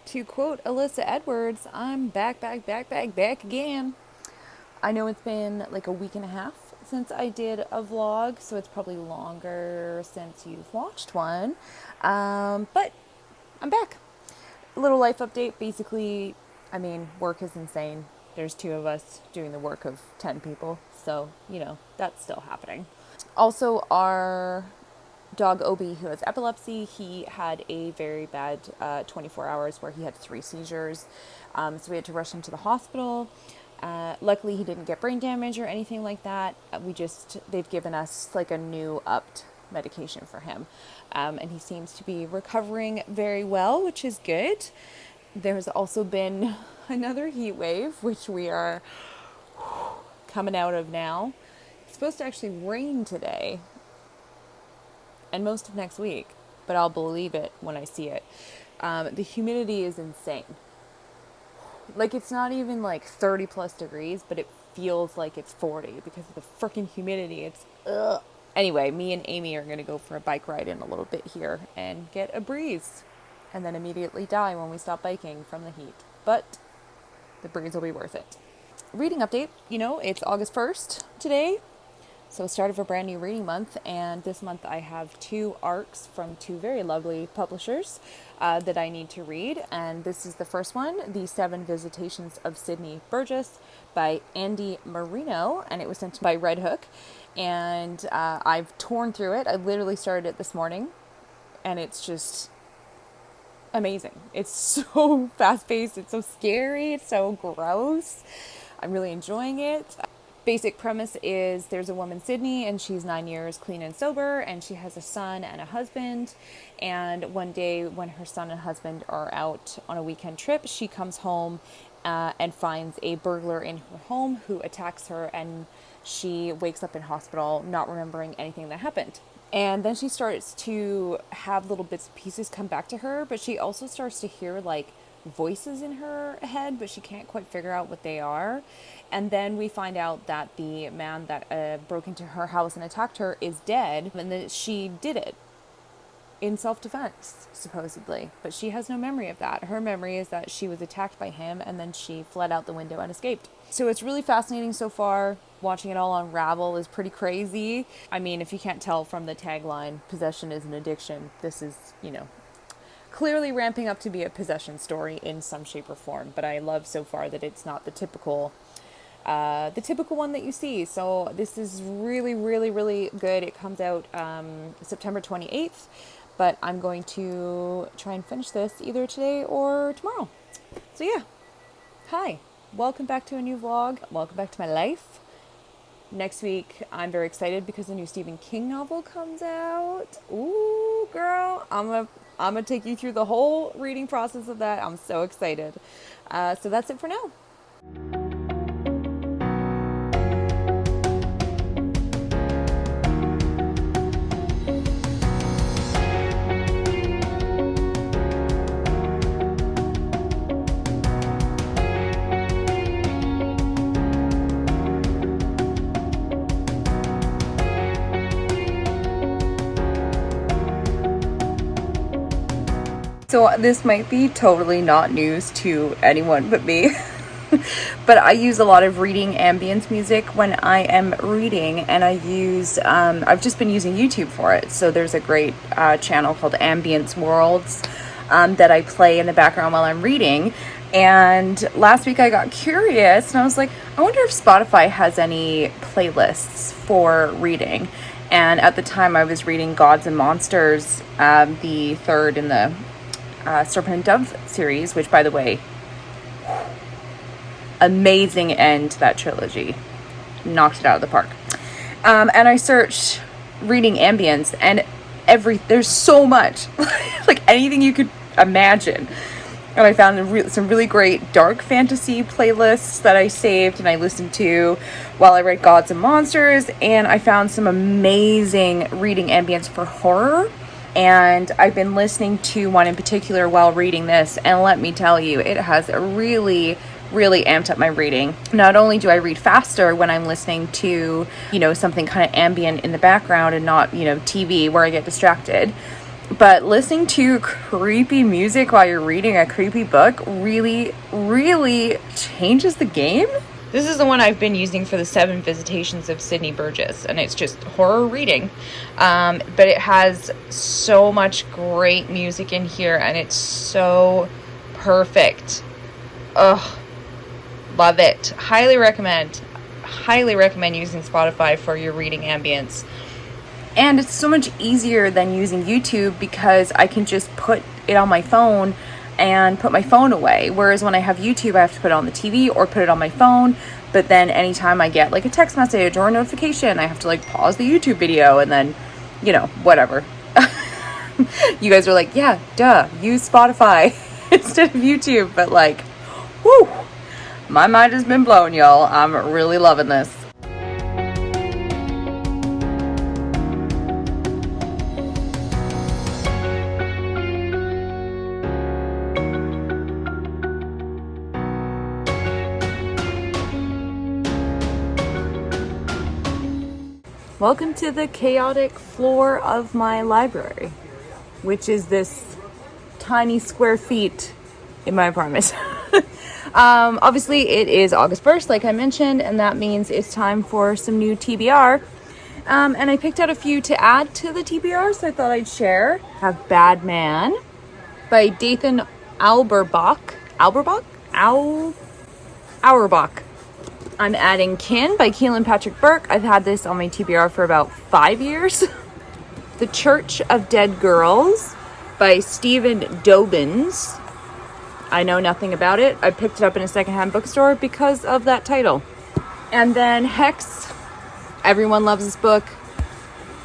To quote Alyssa Edwards, I'm back again. I know it's been like a week and a half since I did a vlog, so it's probably longer since you've watched one. But I'm back. A little life update. Basically, work is insane. There's two of us doing the work of 10 people, so, that's still happening. Also, our dog Obi, who has epilepsy, he had a very bad 24 hours where he had 3 seizures. So we had to rush him to the hospital. Luckily, he didn't get brain damage or anything like that. They've given us like a new upped medication for him. And he seems to be recovering very well, which is good. There's also been another heat wave, which we are coming out of now. It's supposed to actually rain today and most of next week, but I'll believe it when I see it. The humidity is insane. Like, it's not even like 30 plus degrees, but it feels like it's 40 because of the freaking humidity. It's ugh. Anyway, me and Amy are going to go for a bike ride in a little bit here and get a breeze and then immediately die when we stop biking from the heat. But the breeze will be worth it. Reading update, it's August 1st today. So start of a brand new reading month, and this month I have 2 arcs from 2 very lovely publishers that I need to read, and this is the first one, The 7 Visitations of Sydney Burgess by Andy Marino, and it was sent by Red Hook, and I've torn through it. I literally started it this morning, and it's just amazing. It's so fast-paced, it's so scary, it's so gross. I'm really enjoying it. Basic premise is there's a woman, Sydney, and she's 9 years clean and sober, and she has a son and a husband. And one day when her son and husband are out on a weekend trip, she comes home and finds a burglar in her home who attacks her, and she wakes up in hospital not remembering anything that happened. And then she starts to have little bits and pieces come back to her, but she also starts to hear like voices in her head, but she can't quite figure out what they are. And then we find out that the man that broke into her house and attacked her is dead, and that she did it in self-defense, supposedly. But she has no memory of that. Her memory is that she was attacked by him, and then she fled out the window and escaped. So it's really fascinating so far. Watching it all unravel is pretty crazy. If you can't tell from the tagline, possession is an addiction, this is, clearly ramping up to be a possession story in some shape or form. But I love so far that it's not the typical one that you see. So this is really, really, really good. It comes out September 28th, but I'm going to try and finish this either today or tomorrow. So yeah, hi, welcome back to a new vlog. Welcome back to my life. Next week, I'm very excited because a new Stephen King novel comes out. Ooh, girl, I'm gonna take you through the whole reading process of that. I'm so excited. So that's it for now. So this might be totally not news to anyone but me, but I use a lot of reading ambience music when I am reading, and I've just been using YouTube for it. So there's a great channel called Ambience Worlds that I play in the background while I'm reading. And last week I got curious and I was like, I wonder if Spotify has any playlists for reading. And at the time I was reading Gods and Monsters, the third in the Serpent and Dove series, which, by the way, amazing end to that trilogy. Knocked it out of the park. And I searched reading ambience, and there's so much, like anything you could imagine. And I found some really great dark fantasy playlists that I saved and I listened to while I read Gods and Monsters, and I found some amazing reading ambience for horror. And I've been listening to one in particular while reading this, and let me tell you, it has really, really amped up my reading. Not only do I read faster when I'm listening to, something kind of ambient in the background and not, TV where I get distracted, But listening to creepy music while you're reading a creepy book really, really changes the game. This is the one I've been using for the 7 Visitations of Sydney Burgess, and it's just horror reading. But it has so much great music in here, and it's so perfect. Ugh, love it. Highly recommend using Spotify for your reading ambience. And it's so much easier than using YouTube because I can just put it on my phone and put my phone away. Whereas when I have YouTube, I have to put it on the TV or put it on my phone. But then anytime I get like a text message or a notification, I have to like pause the YouTube video and then, whatever. You guys are like, yeah, duh, use Spotify instead of YouTube. But like, whoo, my mind has been blown, y'all. I'm really loving this. Welcome to the chaotic floor of my library, which is this tiny square feet in my apartment. Obviously, it is August 1st, like I mentioned, and that means it's time for some new TBR. And I picked out a few to add to the TBR, so I thought I'd share. I have Bad Man by Dathan Auerbach. Auerbach. I'm adding Kin by Keelan Patrick Burke. I've had this on my TBR for about 5 years. The Church of Dead Girls by Stephen Dobbins. I know nothing about it. I picked it up in a secondhand bookstore because of that title. And then Hex. Everyone loves this book.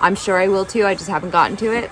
I'm sure I will too. I just haven't gotten to it.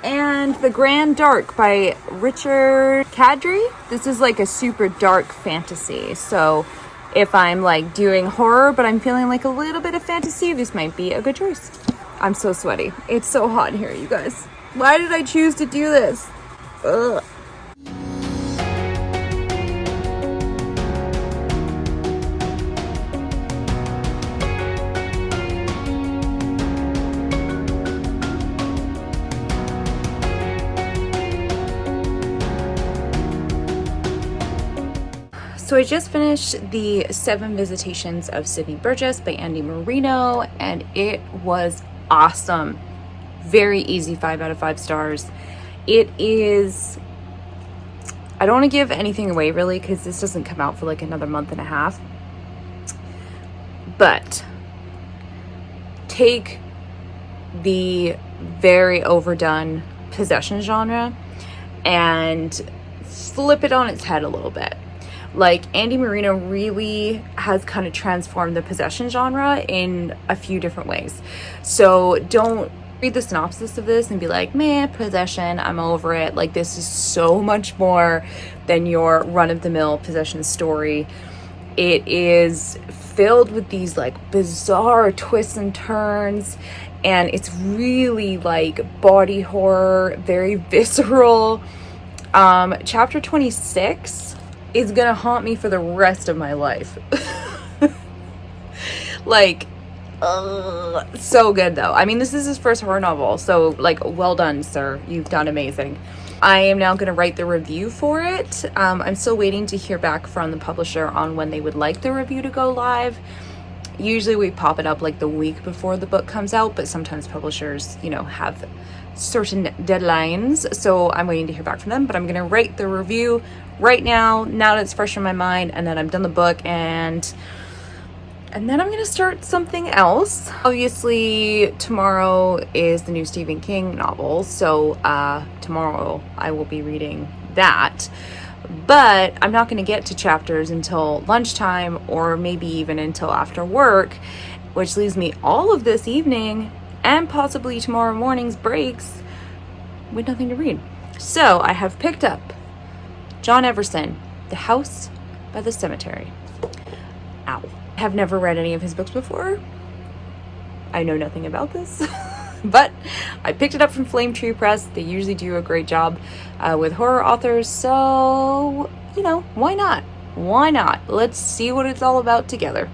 And The Grand Dark by Richard Kadri. This is like a super dark fantasy. So if I'm like doing horror, but I'm feeling like a little bit of fantasy, this might be a good choice. I'm so sweaty. It's so hot in here, you guys. Why did I choose to do this? Ugh. So I just finished the 7 Visitations of Sydney Burgess by Andy Marino, and it was awesome. Very easy, 5 out of 5 stars. It is, I don't want to give anything away really because this doesn't come out for like another month and a half. But take the very overdone possession genre and flip it on its head a little bit. Like, Andy Marino really has kind of transformed the possession genre in a few different ways. So don't read the synopsis of this and be like, man, possession, I'm over it. Like, this is so much more than your run-of-the-mill possession story. It is filled with these like bizarre twists and turns, and it's really like body horror, very visceral. Chapter 26 is gonna haunt me for the rest of my life. Like, so good though. I mean, this is his first horror novel, so like, well done, sir. You've done amazing. I am now gonna write the review for it. I'm still waiting to hear back from the publisher on when they would like the review to go live. Usually we pop it up like the week before the book comes out, but sometimes publishers, have certain deadlines, so I'm waiting to hear back from them. But I'm gonna write the review right now that it's fresh in my mind, and then I'm done the book, and then I'm gonna start something else. Obviously tomorrow is the new Stephen King novel, so tomorrow I will be reading that, but I'm not gonna get to chapters until lunchtime, or maybe even until after work, which leaves me all of this evening and possibly tomorrow morning's breaks with nothing to read. So I have picked up John Everson, The House by the Cemetery. Ow. I have never read any of his books before. I know nothing about this, but I picked it up from Flame Tree Press. They usually do a great job with horror authors, so, why not? Why not? Let's see what it's all about together.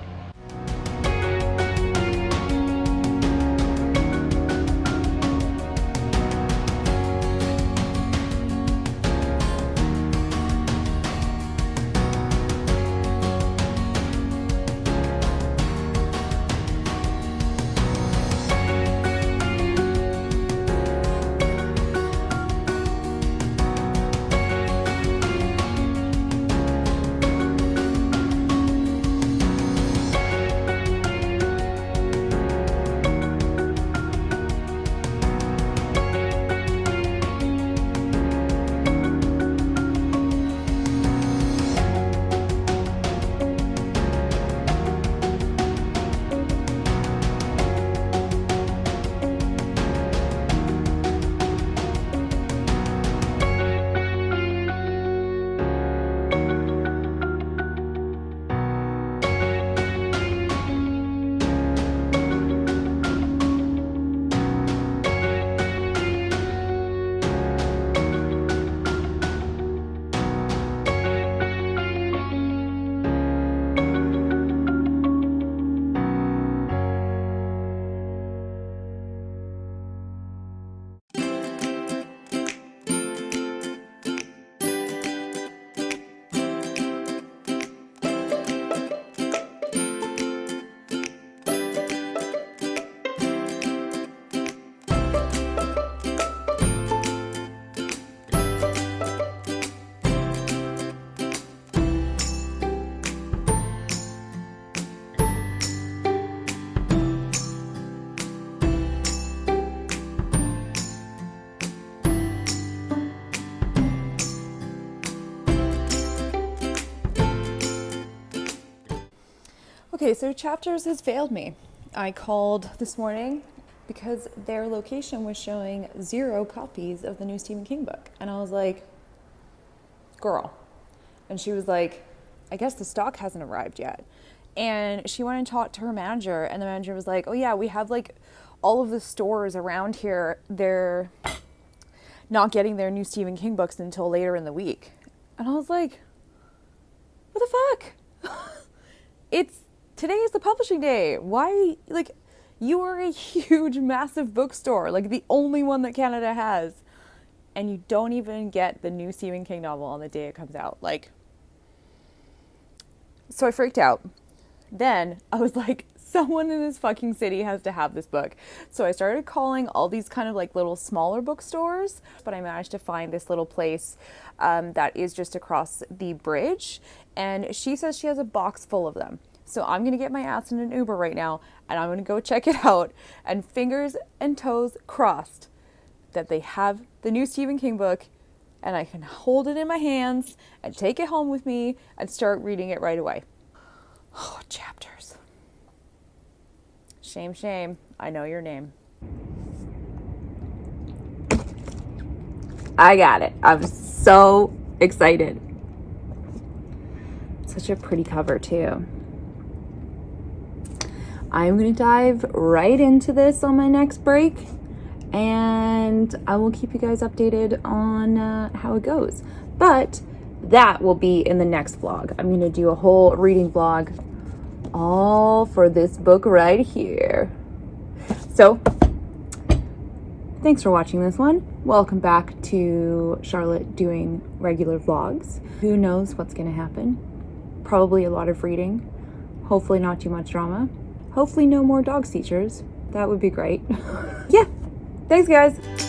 Okay, so Chapters has failed me. I called this morning because their location was showing 0 copies of the new Stephen King book. And I was like, girl. And she was like, I guess the stock hasn't arrived yet. And she went and talked to her manager, and the manager was like, oh yeah, we have like all of the stores around here, they're not getting their new Stephen King books until later in the week. And I was like, what the fuck? Today is the publishing day. Why, like, you are a huge, massive bookstore, like the only one that Canada has, and you don't even get the new Stephen King novel on the day it comes out. Like, so I freaked out. Then I was like, someone in this fucking city has to have this book. So I started calling all these kind of like little smaller bookstores, but I managed to find this little place that is just across the bridge. And she says she has a box full of them. So I'm going to get my ass in an Uber right now, and I'm going to go check it out, and fingers and toes crossed that they have the new Stephen King book, and I can hold it in my hands and take it home with me and start reading it right away. Oh, Chapters. Shame, shame. I know your name. I got it. I'm so excited. Such a pretty cover, too. I'm going to dive right into this on my next break, and I will keep you guys updated on how it goes. But that will be in the next vlog. I'm going to do a whole reading vlog all for this book right here. So, thanks for watching this one. Welcome back to Charlotte doing regular vlogs. Who knows what's going to happen? Probably a lot of reading. Hopefully not too much drama. Hopefully no more dog seizures. That would be great. Yeah. Thanks, guys.